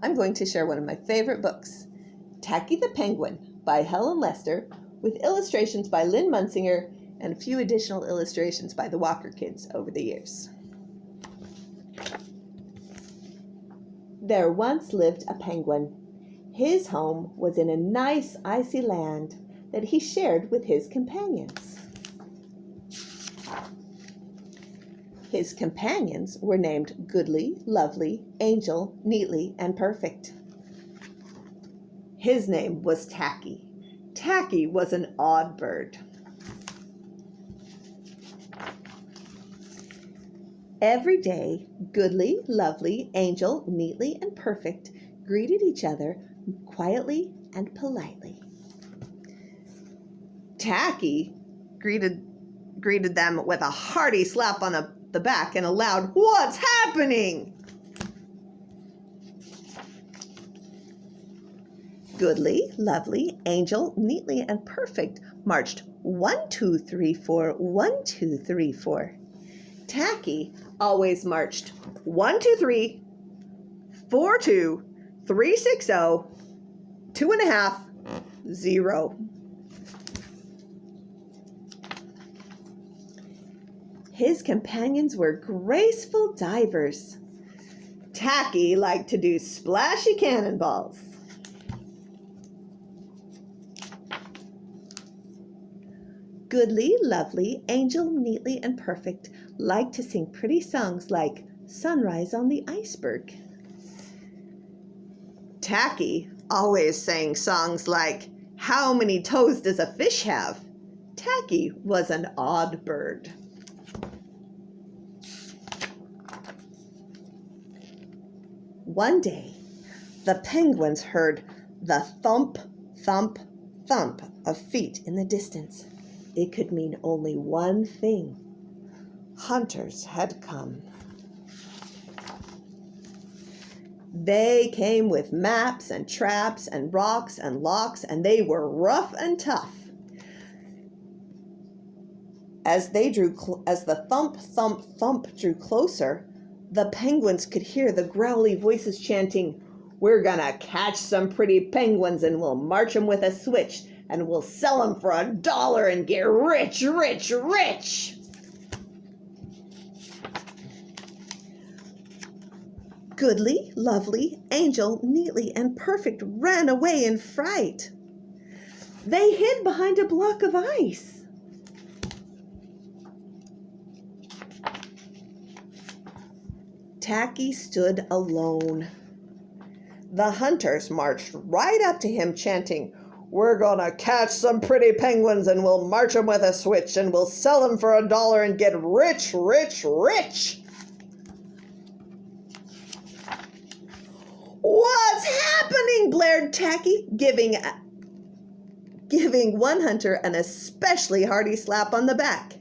I'm going to share one of my favorite books, Tacky the Penguin by Helen Lester, with illustrations by Lynn Munsinger and a few additional illustrations by the Walker kids over the years. There once lived a penguin. His home was in a nice icy land that he shared with his companions. His companions were named Goodly, Lovely, Angel, Neatly, and Perfect. His name was Tacky. Tacky was an odd bird. Every day, Goodly, Lovely, Angel, Neatly, and Perfect greeted each other quietly and politely. Tacky greeted them with a hearty slap on the back and a loud, "What's happening?" Goodly, Lovely, Angel, Neatly, and Perfect marched 1, 2, 3, 4, 1, 2, 3, 4. Tacky always marched 1, 2, 3, 4, 2, 3, 6, 0, 2.5, 0. His companions were graceful divers. Tacky liked to do splashy cannonballs. Goodly, Lovely, Angel, Neatly, and Perfect liked to sing pretty songs like Sunrise on the Iceberg. Tacky always sang songs like How Many Toes Does a Fish Have? Tacky was an odd bird. One day, the penguins heard the thump, thump, thump of feet in the distance. It could mean only one thing. Hunters had come. They came with maps and traps and rocks and locks, and they were rough and tough. As the thump, thump, thump drew closer, the penguins could hear the growly voices chanting, "We're gonna catch some pretty penguins and we'll march them with a switch and we'll sell them for $1 and get rich, rich, rich." Goodly, Lovely, Angel, Neatly, and Perfect ran away in fright. They hid behind a block of ice. Tacky stood alone. The hunters marched right up to him chanting, "We're gonna catch some pretty penguins and we'll march them with a switch and we'll sell them for $1 and get rich, rich, rich." "What's happening?" blared Tacky, giving one hunter an especially hearty slap on the back.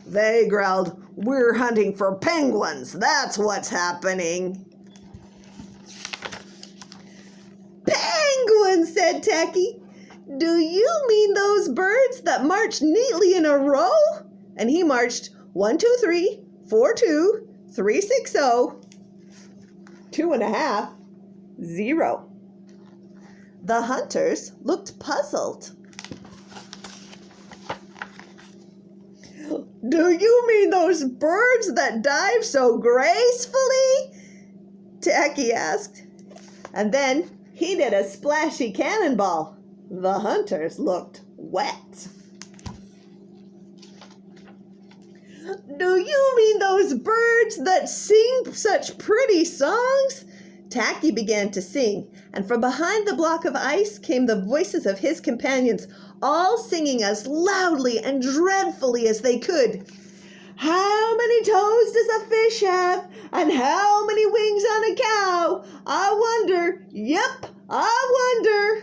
They growled, "We're hunting for penguins. That's what's happening." "Penguins," said Tacky. "Do you mean those birds that march neatly in a row?" And he marched 1, 2, 3, 4, 2, 3, 6, 0, 2.5, 0. The hunters looked puzzled. "Do you mean those birds that dive so gracefully?" Tacky asked. And then he did a splashy cannonball. The hunters looked wet. "Do you mean those birds that sing such pretty songs?" Tacky began to sing, and from behind the block of ice came the voices of his companions, all singing as loudly and dreadfully as they could. "How many toes does a fish have? And how many wings on a cow? I wonder, yep, I wonder."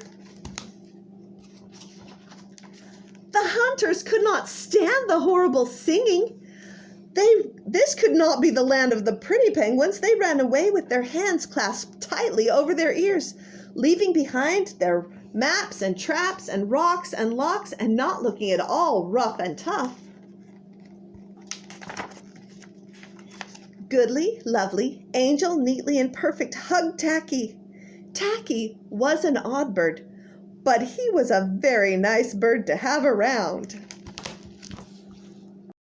The hunters could not stand the horrible singing. This could not be the land of the pretty penguins. They ran away with their hands clasped tightly over their ears, leaving behind their maps and traps and rocks and locks and not looking at all rough and tough. Goodly, Lovely, Angel, Neatly, and Perfect hugged Tacky. Tacky was an odd bird, but he was a very nice bird to have around.